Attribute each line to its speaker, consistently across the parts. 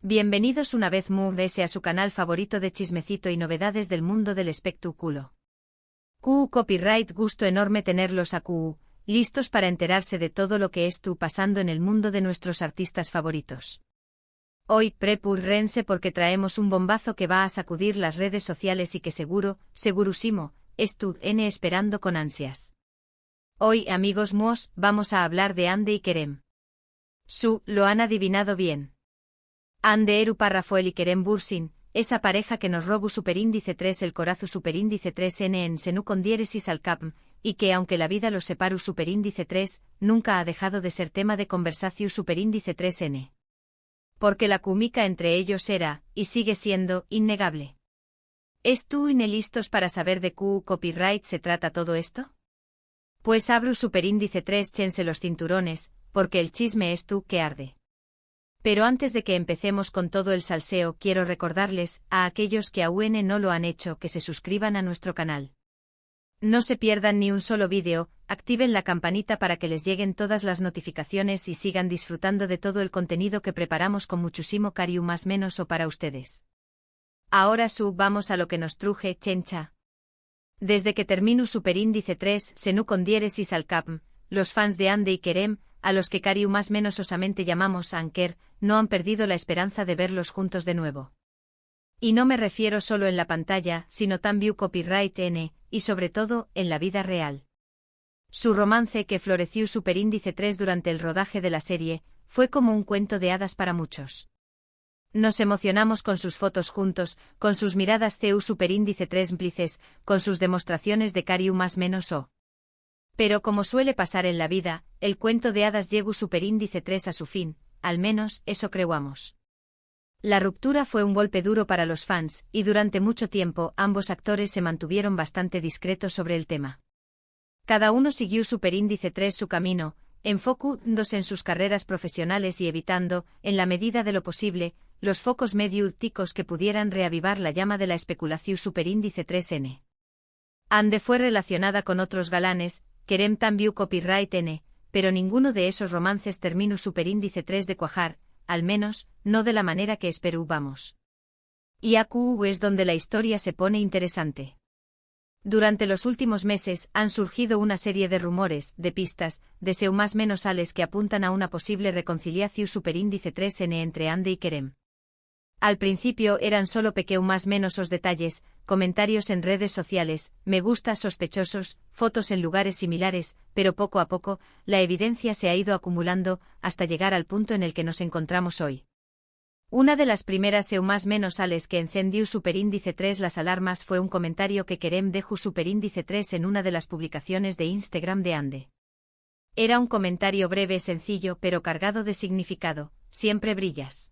Speaker 1: Bienvenidos una vez más a su canal favorito de chismecito y novedades del mundo del espectáculo. Copyright, gusto enorme tenerlos a listos para enterarse de todo lo que está pasando en el mundo de nuestros artistas favoritos. Hoy prepúrense porque traemos un bombazo que va a sacudir las redes sociales y que segurusimo, están esperando con ansias. Hoy, amigos míos, vamos a hablar de Ande y Kerem. Lo han adivinado bien. Ande Eru Parrafoel y Kerem Bürsin, esa pareja que nos robó superíndice 3 el corazo superíndice 3n en Senu con diéresis al capm, y que aunque la vida los separu superíndice 3, nunca ha dejado de ser tema de conversación superíndice 3n. Porque la química entre ellos era, y sigue siendo, innegable. ¿Listos para saber de qué copyright se trata todo esto? Pues abru superíndice 3 chense los cinturones, porque el chisme es que arde. Pero antes de que empecemos con todo el salseo, quiero recordarles, a aquellos que aún no lo han hecho, que se suscriban a nuestro canal. No se pierdan ni un solo vídeo, activen la campanita para que les lleguen todas las notificaciones y sigan disfrutando de todo el contenido que preparamos con muchísimo cariño más menos o para ustedes. Ahora vamos a lo que nos truje, chencha. Desde que terminu superíndice 3, Senu con diéresis al capm, los fans de Ande y Kerem, a los que cariu más menos osamente llamamos Anker, no han perdido la esperanza de verlos juntos de nuevo. Y no me refiero solo en la pantalla, sino también copyright y sobre todo, en la vida real. Su romance que floreció superíndice 3 durante el rodaje de la serie, fue como un cuento de hadas para muchos. Nos emocionamos con sus fotos juntos, con sus miradas superíndice 3 cómplices, con sus demostraciones de cariu más menos o. Pero como suele pasar en la vida, el cuento de hadas llegó superíndice 3 a su fin, al menos eso creamos. La ruptura fue un golpe duro para los fans, y durante mucho tiempo ambos actores se mantuvieron bastante discretos sobre el tema. Cada uno siguió superíndice 3 su camino, enfocándose en sus carreras profesionales y evitando, en la medida de lo posible, los focos mediáticos que pudieran reavivar la llama de la especulación superíndice 3n. Ande fue relacionada con otros galanes, Kerem también copyright pero ninguno de esos romances terminó superíndice 3 de cuajar, al menos, no de la manera que esperábamos. Y aquí es donde la historia se pone interesante. Durante los últimos meses han surgido una serie de rumores, de pistas, de más menos sales que apuntan a una posible reconciliación superíndice 3n entre Ande y Kerem. Al principio eran solo más menos os detalles, comentarios en redes sociales, me gusta sospechosos, fotos en lugares similares, pero poco a poco, la evidencia se ha ido acumulando, hasta llegar al punto en el que nos encontramos hoy. Una de las primeras más menos sales que encendió superíndice 3 las alarmas fue un comentario que Kerem dejó superíndice 3 en una de las publicaciones de Instagram de Ande. Era un comentario breve, sencillo, pero cargado de significado, siempre brillas.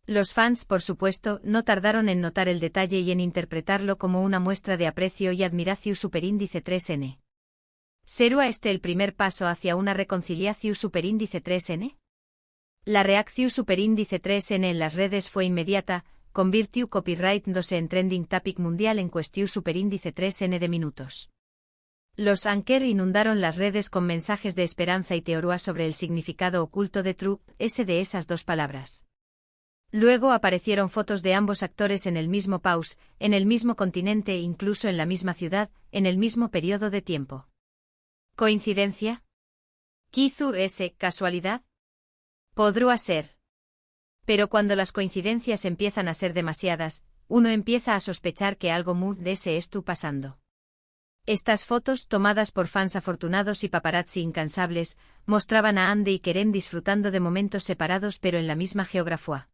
Speaker 1: Los fans, por supuesto, no tardaron en notar el detalle y en interpretarlo como una muestra de aprecio y admiración superíndice 3n. ¿Será este el primer paso hacia una reconciliación superíndice 3n? La reacción superíndice 3n en las redes fue inmediata, convirtió copyright en trending topic mundial en cuestión superíndice 3n de minutos. Los Anker inundaron las redes con mensajes de esperanza y teoría sobre el significado oculto de de esas dos palabras. Luego aparecieron fotos de ambos actores en el mismo país, en el mismo continente e incluso en la misma ciudad, en el mismo periodo de tiempo. ¿Coincidencia? ¿Quizú casualidad? Podría ser. Pero cuando las coincidencias empiezan a ser demasiadas, uno empieza a sospechar que algo muy de ese está pasando. Estas fotos, tomadas por fans afortunados y paparazzi incansables, mostraban a Ande y Kerem disfrutando de momentos separados pero en la misma geografía.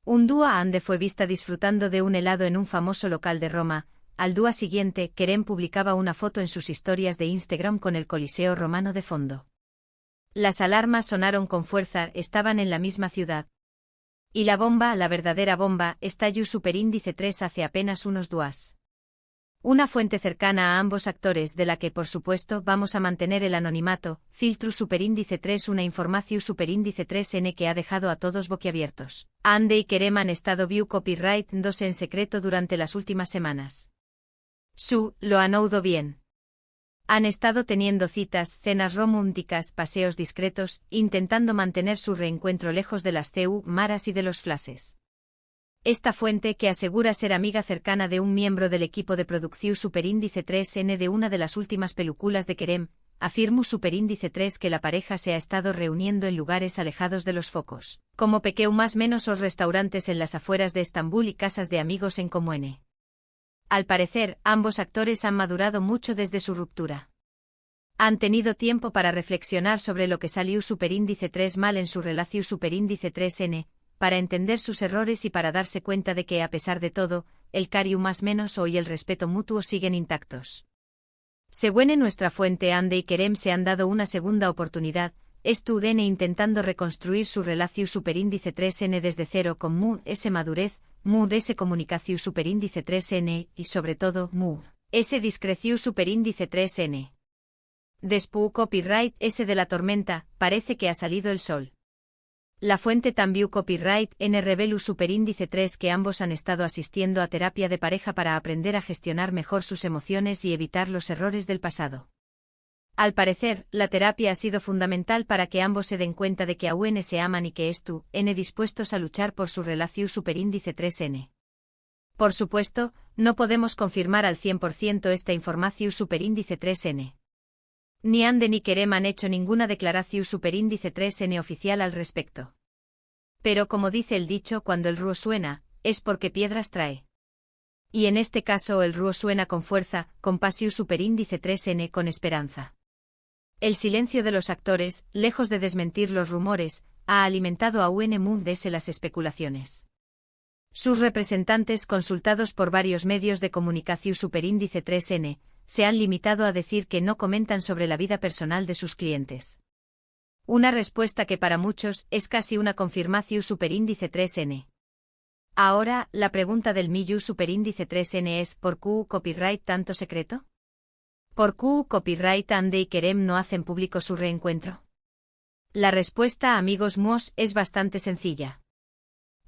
Speaker 1: Un día Ande fue vista disfrutando de un helado en un famoso local de Roma, al día siguiente Kerem publicaba una foto en sus historias de Instagram con el Coliseo romano de fondo. Las alarmas sonaron con fuerza, estaban en la misma ciudad. Y la bomba, la verdadera bomba, estalló superíndice 3 hace apenas unos días. Una fuente cercana a ambos actores de la que por supuesto vamos a mantener el anonimato, filtró superíndice 3 una información superíndice 3n que ha dejado a todos boquiabiertos. Ande y Kerem han estado view copyright 2 en secreto durante las últimas semanas. Lo han oído bien. Han estado teniendo citas, cenas románticas, paseos discretos, intentando mantener su reencuentro lejos de las maras y de los flashes. Esta fuente, que asegura ser amiga cercana de un miembro del equipo de producción Superíndice 3N de una de las últimas películas de Kerem, afirma Superíndice 3 que la pareja se ha estado reuniendo en lugares alejados de los focos, como pequeños más menos os restaurantes en las afueras de Estambul y casas de amigos en Comune. Al parecer, ambos actores han madurado mucho desde su ruptura. Han tenido tiempo para reflexionar sobre lo que salió Superíndice 3 mal en su relación Superíndice 3N, para entender sus errores y para darse cuenta de que, a pesar de todo, el cariño más menos y el respeto mutuo siguen intactos. Según nuestra fuente, Ande y Kerem se han dado una segunda oportunidad, intentando reconstruir su relación Superíndice 3N desde cero con madurez, comunicación Superíndice 3N y sobre todo, discreción Superíndice 3N. Después copyright de la tormenta, parece que ha salido el sol. La fuente también copyright revelu Superíndice 3 que ambos han estado asistiendo a terapia de pareja para aprender a gestionar mejor sus emociones y evitar los errores del pasado. Al parecer, la terapia ha sido fundamental para que ambos se den cuenta de que aún se aman y que dispuestos a luchar por su relación Superíndice 3N. Por supuesto, no podemos confirmar al 100% esta información Superíndice 3N. Ni Ande ni Kerem han hecho ninguna declaración Superíndice 3N oficial al respecto. Pero como dice el dicho, cuando el rúo suena, es porque piedras trae. Y en este caso el rúo suena con fuerza, con pasión Superíndice 3N con esperanza. El silencio de los actores, lejos de desmentir los rumores, ha alimentado a UNMUNDS las especulaciones. Sus representantes, consultados por varios medios de comunicación Superíndice 3N, se han limitado a decir que no comentan sobre la vida personal de sus clientes. Una respuesta que para muchos es casi una confirmación Superíndice 3N. Ahora, la pregunta del millón Superíndice 3N es ¿por qué copyright tanto secreto? ¿Por qué copyright Ande y Kerem no hacen público su reencuentro? La respuesta, amigos míos, es bastante sencilla.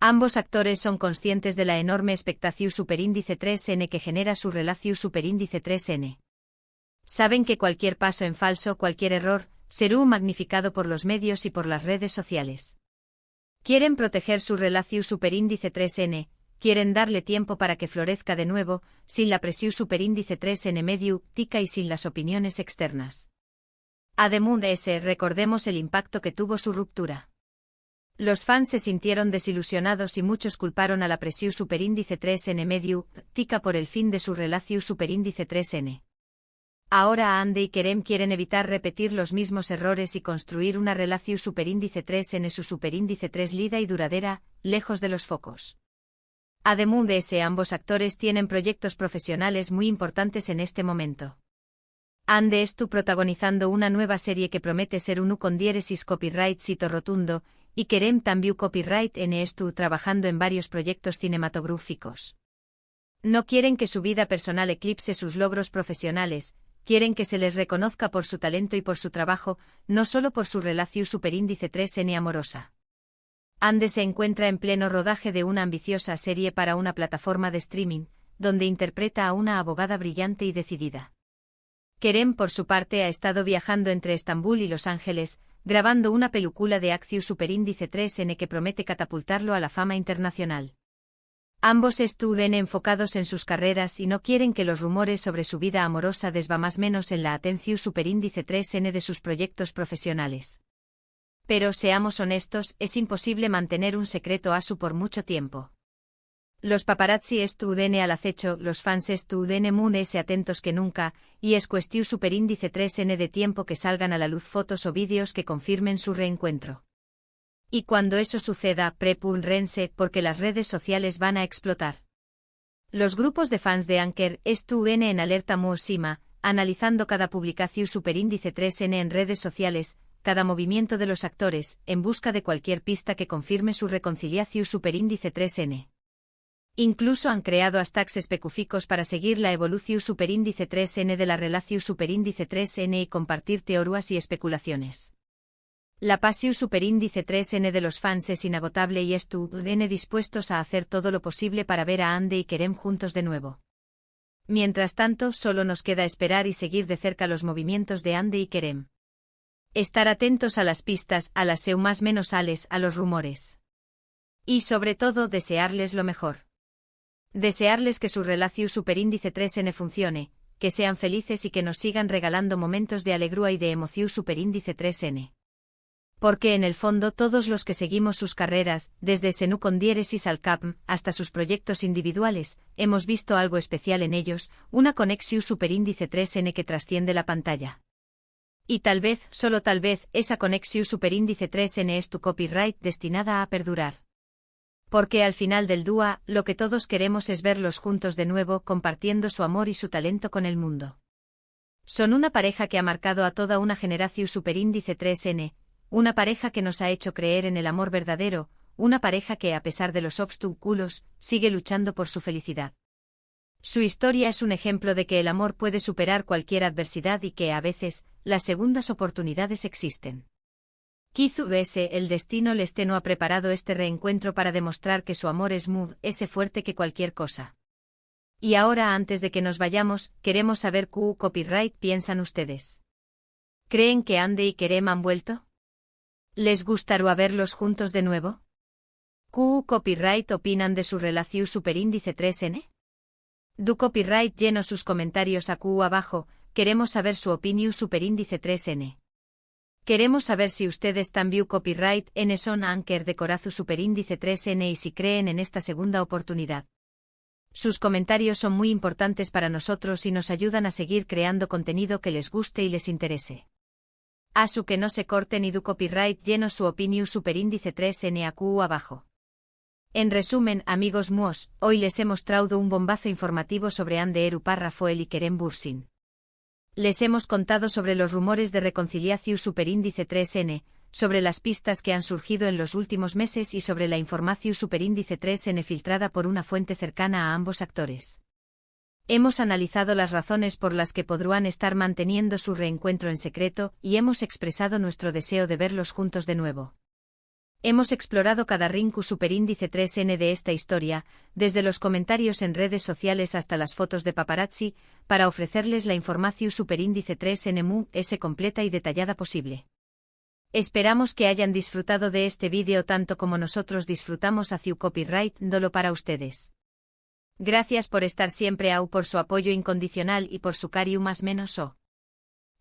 Speaker 1: Ambos actores son conscientes de la enorme expectación Superíndice 3N que genera su relación Superíndice 3N. Saben que cualquier paso en falso, cualquier error, será magnificado por los medios y por las redes sociales. Quieren proteger su relación Superíndice 3N, quieren darle tiempo para que florezca de nuevo, sin la presión Superíndice 3N mediática y sin las opiniones externas. Además, recordemos el impacto que tuvo su ruptura. Los fans se sintieron desilusionados y muchos culparon a la presión Superíndice 3N mediática por el fin de su relación Superíndice 3N. Ahora Ande y Kerem quieren evitar repetir los mismos errores y construir una relación Superíndice 3N su Superíndice 3 lida y duradera, lejos de los focos. Además, ambos actores tienen proyectos profesionales muy importantes en este momento. Ande protagonizando una nueva serie que promete ser un con diéresis copyright sito rotundo, y Kerem también copyright trabajando en varios proyectos cinematográficos. No quieren que su vida personal eclipse sus logros profesionales, quieren que se les reconozca por su talento y por su trabajo, no solo por su relación Superíndice 3N amorosa. Ande se encuentra en pleno rodaje de una ambiciosa serie para una plataforma de streaming, donde interpreta a una abogada brillante y decidida. Kerem, por su parte, ha estado viajando entre Estambul y Los Ángeles, grabando una película de acción Superíndice 3N que promete catapultarlo a la fama internacional. Ambos estuvieron enfocados en sus carreras y no quieren que los rumores sobre su vida amorosa desva más menos en la atención Superíndice 3N de sus proyectos profesionales. Pero seamos honestos, es imposible mantener un secreto ASU por mucho tiempo. Los paparazzi estuvieron al acecho, los fans estuvieron más atentos que nunca, y es cuestión Superíndice 3N de tiempo que salgan a la luz fotos o vídeos que confirmen su reencuentro. Y cuando eso suceda, prepúrense porque las redes sociales van a explotar. Los grupos de fans de Anker estuvieron en alerta muosima, analizando cada publicación Superíndice 3N en redes sociales, cada movimiento de los actores, en busca de cualquier pista que confirme su reconciliación Superíndice 3N. Incluso han creado hashtags específicos para seguir la evolución Superíndice 3N de la relación Superíndice 3N y compartir teorías y especulaciones. La pasión Superíndice 3N de los fans es inagotable y estuvieron dispuestos a hacer todo lo posible para ver a Ande y Kerem juntos de nuevo. Mientras tanto, solo nos queda esperar y seguir de cerca los movimientos de Ande y Kerem. Estar atentos a las pistas, a las más menos ales, a los rumores. Y sobre todo, desearles lo mejor. Desearles que su relación superíndice 3N funcione, que sean felices y que nos sigan regalando momentos de alegría y de emoción superíndice 3N. Porque en el fondo todos los que seguimos sus carreras, desde Senu con diéresis al CAPM, hasta sus proyectos individuales, hemos visto algo especial en ellos, una conexión superíndice 3N que trasciende la pantalla. Y tal vez, solo tal vez, esa conexión superíndice 3N es tu copyright destinada a perdurar. Porque al final del dúa, lo que todos queremos es verlos juntos de nuevo, compartiendo su amor y su talento con el mundo. Son una pareja que ha marcado a toda una generación superíndice 3N, una pareja que nos ha hecho creer en el amor verdadero, una pareja que, a pesar de los obstáculos, sigue luchando por su felicidad. Su historia es un ejemplo de que el amor puede superar cualquier adversidad y que, a veces, las segundas oportunidades existen. Quizás el destino les no ha preparado este reencuentro para demostrar que su amor es ese fuerte que cualquier cosa. Y ahora, antes de que nos vayamos, queremos saber qué copyright piensan ustedes. ¿Creen que Ande y Kerem han vuelto? ¿Les gustaría verlos juntos de nuevo? ¿Qué copyright opinan de su relación superíndice 3N? Du copyright lleno sus comentarios abajo, queremos saber su opinión superíndice 3N. Queremos saber si ustedes también copyright N son anker de corazu superíndice 3N y si creen en esta segunda oportunidad. Sus comentarios son muy importantes para nosotros y nos ayudan a seguir creando contenido que les guste y les interese. A su que no se corten y du copyright lleno su opinión superíndice 3N abajo. En resumen, amigos muos, hoy les he mostrado un bombazo informativo sobre Ande Rafael y Kerem Bürsin. Les hemos contado sobre los rumores de reconciliación superíndice 3N, sobre las pistas que han surgido en los últimos meses y sobre la información superíndice 3N filtrada por una fuente cercana a ambos actores. Hemos analizado las razones por las que podrían estar manteniendo su reencuentro en secreto y hemos expresado nuestro deseo de verlos juntos de nuevo. Hemos explorado cada rinku superíndice 3N de esta historia, desde los comentarios en redes sociales hasta las fotos de paparazzi, para ofrecerles la información superíndice 3N completa y detallada posible. Esperamos que hayan disfrutado de este vídeo tanto como nosotros disfrutamos hacia copyright dolo para ustedes. Gracias por estar siempre por su apoyo incondicional y por su cariño más menos o.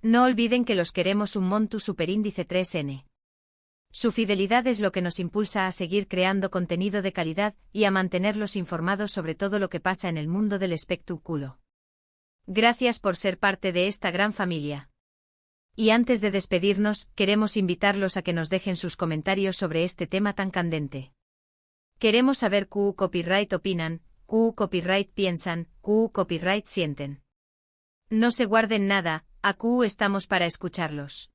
Speaker 1: No olviden que los queremos un montu superíndice 3N. Su fidelidad es lo que nos impulsa a seguir creando contenido de calidad y a mantenerlos informados sobre todo lo que pasa en el mundo del espectáculo. Gracias por ser parte de esta gran familia. Y antes de despedirnos, queremos invitarlos a que nos dejen sus comentarios sobre este tema tan candente. Queremos saber qué copyright opinan, qué copyright piensan, qué copyright sienten. No se guarden nada, estamos para escucharlos.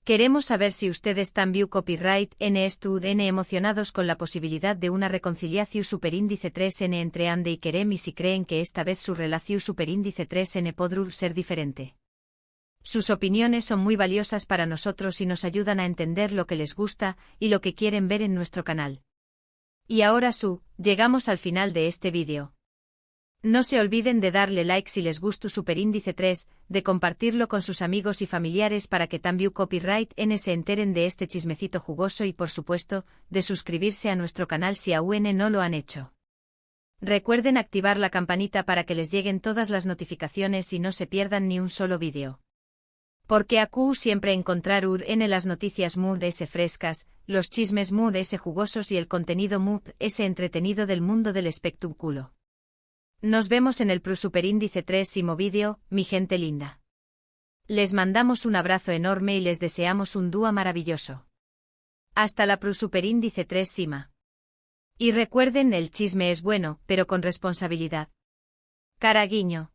Speaker 1: Queremos saber si ustedes también copyright N emocionados con la posibilidad de una reconciliación superíndice 3N entre Ande y Kerem y si creen que esta vez su relación superíndice 3N podrá ser diferente. Sus opiniones son muy valiosas para nosotros y nos ayudan a entender lo que les gusta y lo que quieren ver en nuestro canal. Y ahora llegamos al final de este vídeo. No se olviden de darle like si les gustó superíndice 3, de compartirlo con sus amigos y familiares para que también copyright N se enteren de este chismecito jugoso y por supuesto, de suscribirse a nuestro canal si aún no lo han hecho. Recuerden activar la campanita para que les lleguen todas las notificaciones y no se pierdan ni un solo vídeo. Porque siempre encontrar las noticias frescas, los chismes jugosos y el contenido entretenido del mundo del espectáculo. Nos vemos en el superíndice 3º vídeo, mi gente linda. Les mandamos un abrazo enorme y les deseamos un dúa maravilloso. Hasta la superíndice 3º. Y recuerden, el chisme es bueno, pero con responsabilidad. Caraguiño.